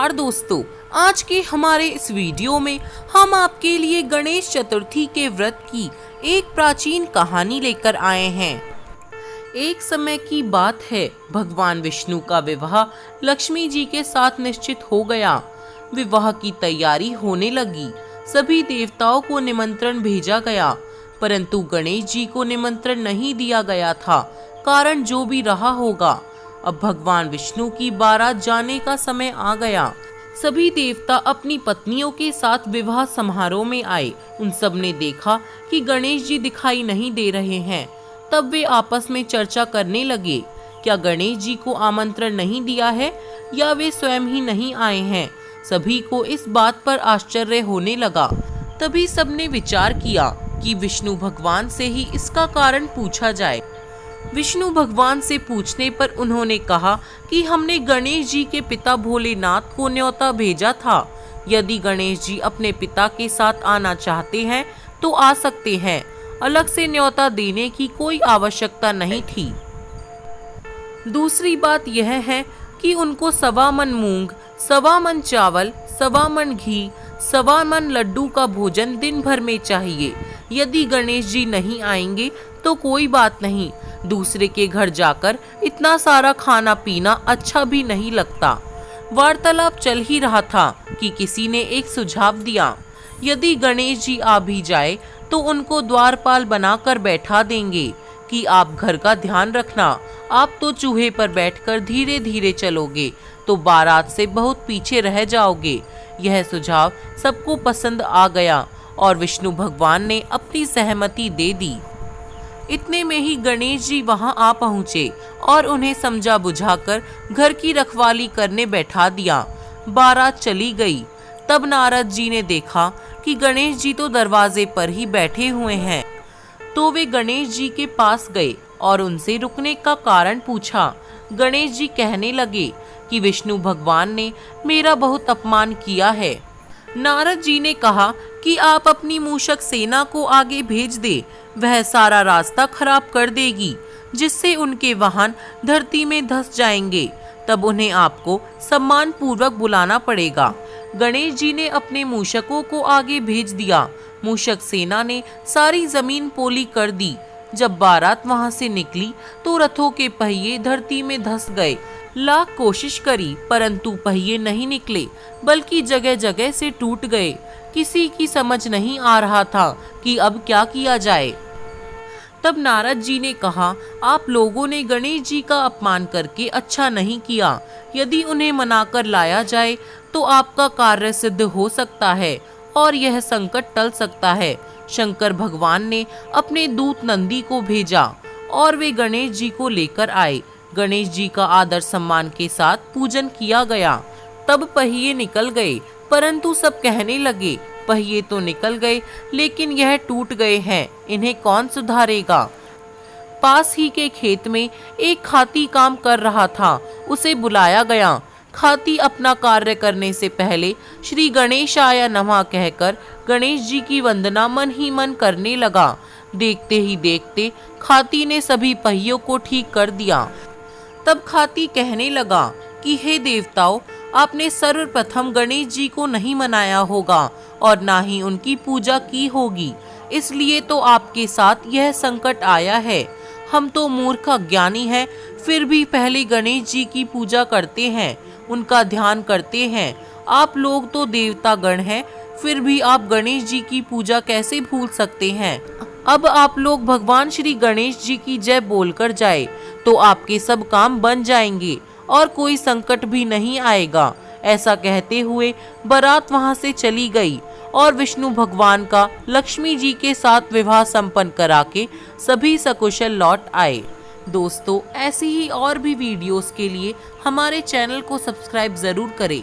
नमस्कार दोस्तों, आज के हमारे इस वीडियो में हम आपके लिए गणेश चतुर्थी के व्रत की एक प्राचीन कहानी लेकर आए हैं। एक समय की बात है, भगवान विष्णु का विवाह लक्ष्मी जी के साथ निश्चित हो गया। विवाह की तैयारी होने लगी। सभी देवताओं को निमंत्रण भेजा गया, परंतु गणेश जी को निमंत्रण नहीं दिया गया था। कारण जो भी रहा होगा, अब भगवान विष्णु की बारात जाने का समय आ गया। सभी देवता अपनी पत्नियों के साथ विवाह समारोह में आए। उन सब ने देखा कि गणेश जी दिखाई नहीं दे रहे हैं। तब वे आपस में चर्चा करने लगे, क्या गणेश जी को आमंत्रण नहीं दिया है या वे स्वयं ही नहीं आए हैं। सभी को इस बात पर आश्चर्य होने लगा। तभी सबने विचार किया कि विष्णु भगवान से ही इसका कारण पूछा जाए। विष्णु भगवान से पूछने पर उन्होंने कहा कि हमने गणेश जी के पिता भोलेनाथ को न्योता भेजा था। यदि गणेश जी अपने पिता के साथ आना चाहते हैं तो आ सकते हैं। अलग से न्योता देने की कोई आवश्यकता नहीं थी। दूसरी बात यह है कि उनको 1.25 मन मूंग, 1.25 मन चावल, 1.25 मन घी, 1.25 मन लड्डू का भोजन दिन भर में चाहिए। यदि गणेश जी नहीं आएंगे तो कोई बात नहीं, दूसरे के घर जाकर इतना सारा खाना पीना अच्छा भी नहीं लगता। वार्तालाप चल ही रहा था कि किसी ने एक सुझाव दिया, यदि गणेश जी आ भी जाए तो उनको द्वारपाल बनाकर बैठा देंगे कि आप घर का ध्यान रखना। आप तो चूहे पर बैठकर धीरे धीरे चलोगे तो बारात से बहुत पीछे रह जाओगे। यह सुझाव सबको पसंद आ गया और विष्णु भगवान ने अपनी सहमति दे दी। इतने में ही गणेश जी वहां आ पहुंचे और उन्हें समझा बुझाकर घर की रखवाली करने बैठा दिया। बारात चली गई। तब नारद जी ने देखा कि गणेश जी तो दरवाजे पर ही बैठे हुए हैं, तो वे गणेश जी के पास गए और उनसे रुकने का कारण पूछा। गणेश जी कहने लगे कि विष्णु भगवान ने मेरा बहुत अपमान किया है। नारद जी ने कहा कि आप अपनी मूषक सेना को आगे भेज दे, वह सारा रास्ता खराब कर देगी, जिससे उनके वाहन धरती में धंस जाएंगे। तब उन्हें आपको सम्मान पूर्वक बुलाना पड़ेगा। गणेश जी ने अपने मूषकों को आगे भेज दिया। मूषक सेना ने सारी जमीन पोली कर दी। जब बारात वहां से निकली तो रथों के पहिए धरती में धंस गए। लाख कोशिश करी परंतु पहिए नहीं निकले, बल्कि जगह जगह से टूट गए। किसी की समझ नहीं आ रहा था कि अब क्या किया जाए। तब नारद जी ने कहा, आप लोगों ने गणेश जी का अपमान करके अच्छा नहीं किया। यदि उन्हें मनाकर लाया जाए तो आपका कार्य सिद्ध हो सकता है और यह संकट टल सकता है। शंकर भगवान ने अपने दूत नंदी को भेजा और वे गणेश जी को लेकर आए। गणेश जी का आदर सम्मान के साथ पूजन किया गया। तब पहिए निकल गए, परंतु सब कहने लगे, पहिए तो निकल गए लेकिन यह टूट गए हैं, इन्हें कौन सुधारेगा। पास ही के खेत में एक खाती काम कर रहा था, उसे बुलाया गया। खाती अपना कार्य करने से पहले श्री गणेशाय नमः कहकर गणेश जी की वंदना मन ही मन करने लगा। देखते ही देखते खाती ने सभी पहियों को ठीक कर दिया। तब खाती कहने लगा कि हे देवताओं, आपने सर्वप्रथम गणेश जी को नहीं मनाया होगा और ना ही उनकी पूजा की होगी, इसलिए तो आपके साथ यह संकट आया है। हम तो मूर्ख अज्ञानी हैं, फिर भी पहले गणेश जी की पूजा करते हैं, उनका ध्यान करते हैं। आप लोग तो देवता गण हैं, फिर भी आप गणेश जी की पूजा कैसे भूल सकते हैं। अब आप लोग भगवान श्री गणेश जी की जय बोलकर जाए तो आपके सब काम बन जाएंगे और कोई संकट भी नहीं आएगा। ऐसा कहते हुए बारात वहां से चली गई और विष्णु भगवान का लक्ष्मी जी के साथ विवाह संपन्न करा के सभी सकुशल लौट आए। दोस्तों, ऐसी ही और भी वीडियोस के लिए हमारे चैनल को सब्सक्राइब जरूर करें।